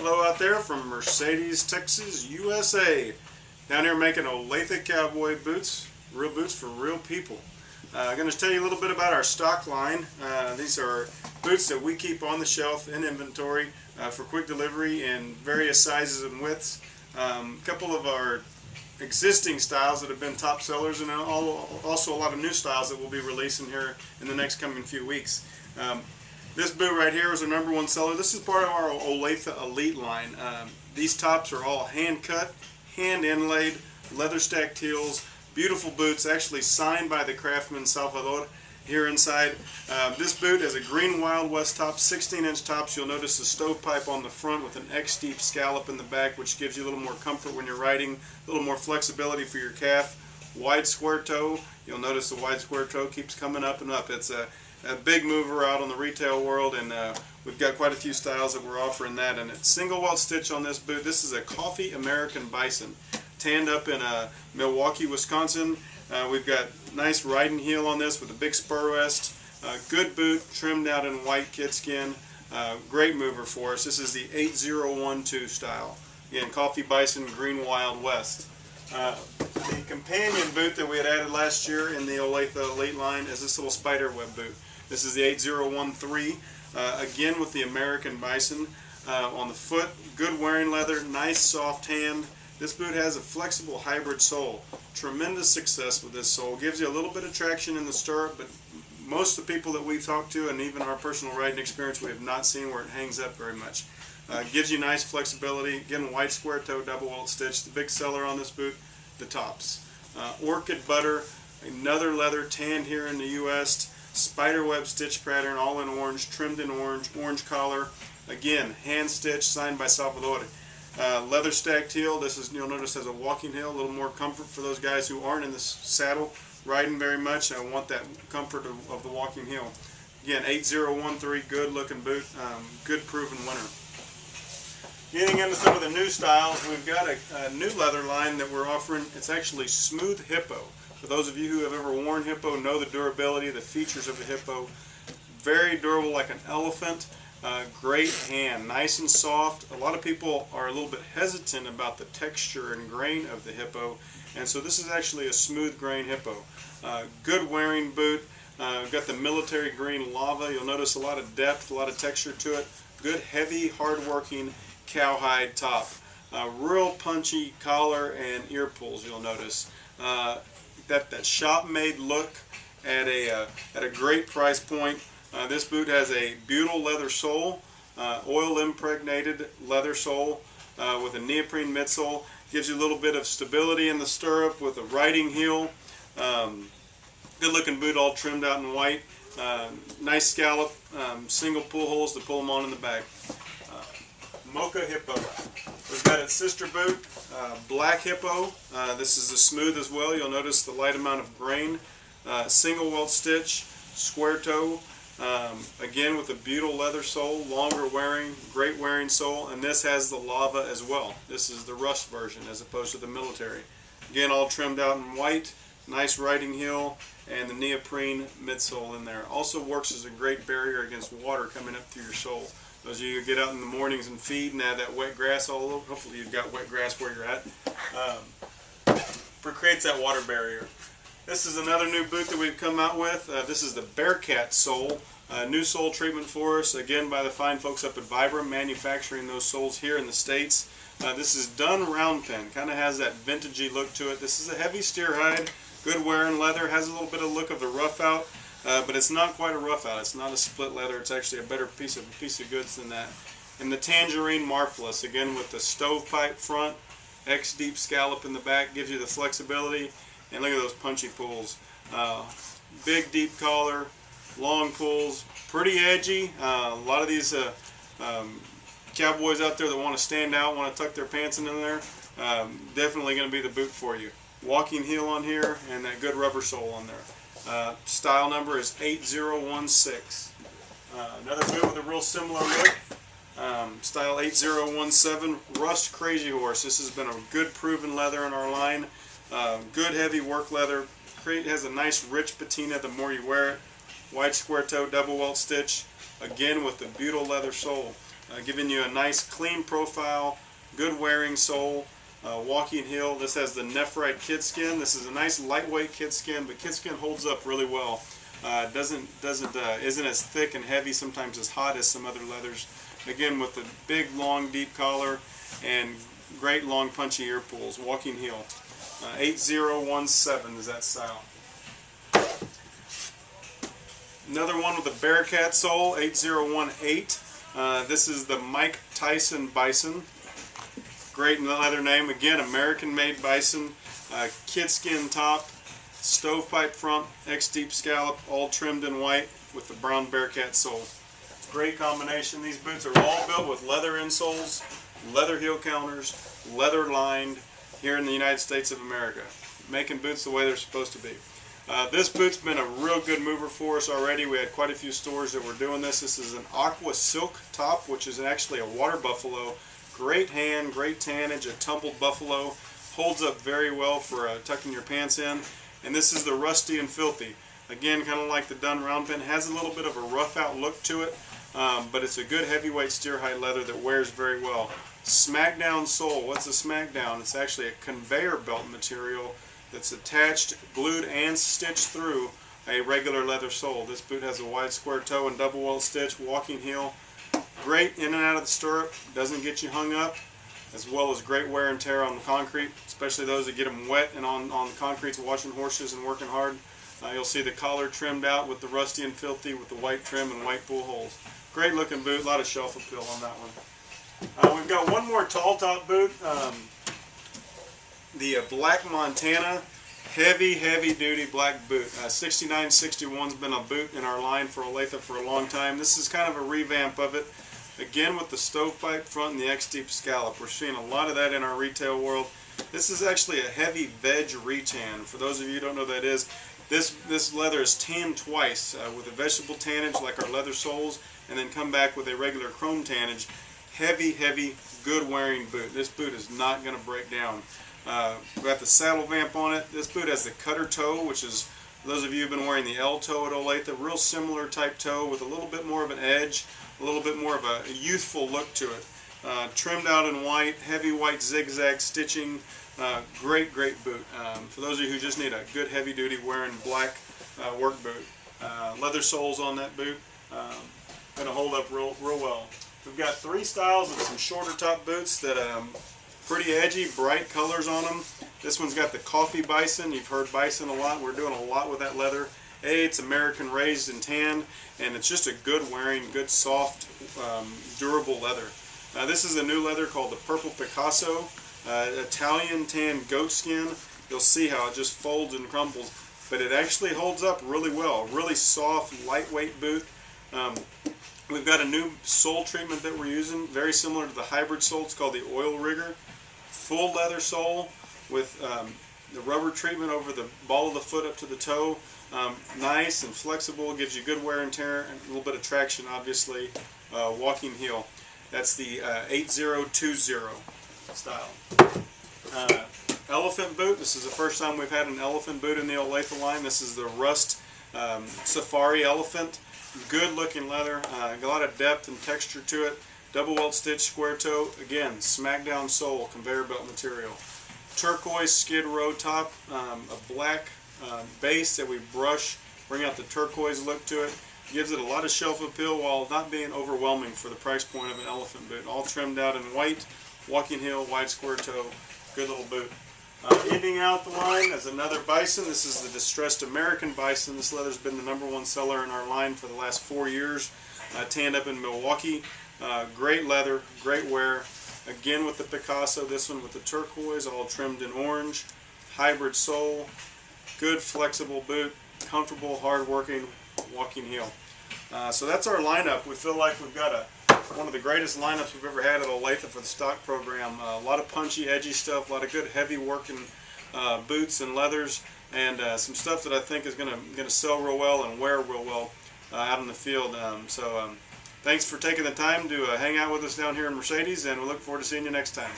Hello out there from Mercedes, Texas, USA. Down here making Olathe cowboy boots, real boots for real people. I'm going to tell you a little bit about our stock line. These are boots that we keep on the shelf in inventory for quick delivery in various sizes and widths. A couple of our existing styles that have been top sellers, and also a lot of new styles that we'll be releasing here in the next coming few weeks. This boot right here is our #1 seller. This is part of our Olathe Elite line. These tops are all hand cut, hand inlaid, leather stacked heels, beautiful boots, actually signed by the craftsman Salvador here inside. This boot has a green Wild West top, 16-inch tops. You'll notice the stovepipe on the front with an X-deep scallop in the back, which gives you a little more comfort when you're riding, a little more flexibility for your calf. Wide square toe. You'll notice the wide square toe keeps coming up and up. It's a big mover out on the retail world, and we've got quite a few styles that we're offering that. And it's single welt stitch on this boot. This is a coffee American bison, tanned up in Milwaukee, Wisconsin. We've got nice riding heel on this with a big spur rest. Good boot, trimmed out in white kid skin. Great mover for us. This is the 8012 style. Again, coffee bison, green Wild West. The companion boot that we had added last year in the Olathe Elite line is this little spider web boot. This is the 8013, again with the American bison. On the foot, good wearing leather, nice soft hand. This boot has a flexible hybrid sole. Tremendous success with this sole. Gives you a little bit of traction in the stirrup, but most of the people that we've talked to, and even our personal riding experience, we have not seen where it hangs up very much. Gives you nice flexibility. Again, white square toe, double welt stitch. The big seller on this boot, the tops. Orchid butter, another leather tanned here in the U.S. Spiderweb stitch pattern, all in orange, trimmed in orange, orange collar. Again, hand stitched, signed by Salvador. Leather stacked heel. This is, you'll notice, has a walking heel, a little more comfort for those guys who aren't in the saddle riding very much. I want that comfort of the walking heel. Again, 8013, good looking boot, good proven winner. Getting into some of the new styles, we've got a new leather line that we're offering. It's actually smooth hippo. For those of you who have ever worn hippo, know the durability, the features of the hippo. Very durable like an elephant. Great hand, nice and soft. A lot of people are a little bit hesitant about the texture and grain of the hippo, and so this is actually a smooth grain hippo. Good wearing boot. Got the military green lava. You'll notice a lot of depth, a lot of texture to it. Good, heavy, hard-working cowhide top. Real punchy collar and ear pulls, you'll notice. That shop-made look at a great price point. This boot has a butyl leather sole, oil impregnated leather sole with a neoprene midsole. Gives you a little bit of stability in the stirrup with a riding heel. Good looking boot, all trimmed out in white. Nice scallop, single pull holes to pull them on in the back. Mocha hippo. We've got its sister boot, black hippo. This is a smooth as well. You'll notice the light amount of grain. Single welt stitch, square toe. Again with a butyl leather sole, longer wearing, great wearing sole, and this has the lava as well. This is the rust version as opposed to the military. Again, all trimmed out in white, nice riding heel, and the neoprene midsole in there. Also works as a great barrier against water coming up through your sole. Those of you who get out in the mornings and feed and have that wet grass all over, hopefully you've got wet grass where you're at, creates that water barrier. This is another new boot that we've come out with. This is the Bearcat sole. New sole treatment for us, again by the fine folks up at Vibram, manufacturing those soles here in the States. This is done round pen, kind of has that vintagey look to it. This is a heavy steer hide, good wearing leather, has a little bit of look of the rough out, but it's not quite a rough out. It's not a split leather. It's actually a better piece of goods than that. And the tangerine marvelous, again with the stovepipe front, X-deep scallop in the back, gives you the flexibility. And look at those punchy pulls. Big deep collar, long pulls, pretty edgy. A lot of these cowboys out there that want to stand out, want to tuck their pants in there, definitely going to be the boot for you. Walking heel on here and that good rubber sole on there. Style number is 8016. Another boot with a real similar look. Style 8017, Rust Crazy Horse. This has been a good proven leather in our line. Good heavy work leather. Has a nice rich patina the more you wear it. White square toe double welt stitch. Again with the butyl leather sole. giving you a nice clean profile, good wearing sole, walking heel. This has the Nephrite kid skin. This is a nice lightweight kid skin, but kid skin holds up really well. Isn't as thick and heavy, sometimes as hot as some other leathers. Again, with the big, long, deep collar and great, long, punchy ear pulls. Walking heel. 8017 is that style. Another one with a Bearcat sole, 8018. This is the Mike Tyson Bison. Great leather name. Again, American-made bison. Kid skin top, stovepipe front, X-deep scallop, all trimmed in white with the brown Bearcat sole. Great combination. These boots are all built with leather insoles, leather heel counters, leather lined, here in the United States of America. Making boots the way they're supposed to be. This boot's been a real good mover for us already. We had quite a few stores that were doing this. This is an aqua silk top, which is actually a water buffalo. Great hand, great tannage, a tumbled buffalo. Holds up very well for tucking your pants in. And this is the Rusty and Filthy. Again, kind of like the Dun round pin. Has a little bit of a rough out look to it, but it's a good heavyweight steer hide leather that wears very well. Smackdown sole. What's a smackdown? It's actually a conveyor belt material that's attached, glued, and stitched through a regular leather sole. This boot has a wide square toe and double welt stitch, walking heel. Great in and out of the stirrup, doesn't get you hung up, as well as great wear and tear on the concrete, especially those that get them wet and on the concretes washing horses and working hard. You'll see the collar trimmed out with the Rusty and Filthy with the white trim and white pull holes. Great looking boot, a lot of shelf appeal on that one. We've got one more tall top boot. The Black Montana, heavy duty black boot. 6961's been a boot in our line for Olathe for a long time. This is kind of a revamp of it. Again with the stovepipe front and the X-deep scallop. We're seeing a lot of that in our retail world. This is actually a heavy veg retan. For those of you who don't know what that is, this leather is tanned twice with a vegetable tannage like our leather soles, and then come back with a regular chrome tannage. Heavy, good wearing boot. This boot is not going to break down. We've got the saddle vamp on it. This boot has the cutter toe, which is, for those of you who've been wearing the L toe at Olathe, a real similar type toe with a little bit more of an edge, a little bit more of a youthful look to it. Trimmed out in white, heavy white zigzag stitching. Great boot. For those of you who just need a good heavy duty wearing black work boot. Leather soles on that boot. Going to hold up real well. We've got three styles of some shorter top boots that pretty edgy, bright colors on them. This one's got the Coffee Bison. You've heard bison a lot. We're doing a lot with that leather. It's American raised and tanned, and it's just a good wearing, good soft, durable leather. This is a new leather called the Purple Picasso. Italian tanned goat skin. You'll see how it just folds and crumbles, but it actually holds up really well. Really soft, lightweight boot. We've got a new sole treatment that we're using, very similar to the hybrid sole. It's called the Oil Rigger. Full leather sole with the rubber treatment over the ball of the foot up to the toe. Nice and flexible, gives you good wear and tear, and a little bit of traction, obviously. Walking heel. That's the 8020 style. Elephant boot. This is the first time we've had an elephant boot in the Olathe line. This is the Rust Safari Elephant. Good looking leather, a lot of depth and texture to it. Double welt stitch, square toe. Again, smackdown sole, conveyor belt material. Turquoise skid row top, a black base that we brush, bring out the turquoise look to it. Gives it a lot of shelf appeal while not being overwhelming for the price point of an elephant boot. All trimmed out in white, walking heel, wide square toe. Good little boot. Ending out the line is another bison. This is the Distressed American Bison. This leather's been the #1 seller in our line for the last 4 years. Tanned up in Milwaukee. Great leather, great wear. Again with the Picasso, this one with the turquoise, all trimmed in orange. Hybrid sole. Good flexible boot. Comfortable, hard-working, walking heel. So that's our lineup. We feel like we've got one of the greatest lineups we've ever had at Olathe for the stock program. A lot of punchy, edgy stuff, a lot of good heavy working boots and leathers, and some stuff that I think is going to sell real well and wear real well out in the field. Thanks for taking the time to hang out with us down here in Mercedes, and we look forward to seeing you next time.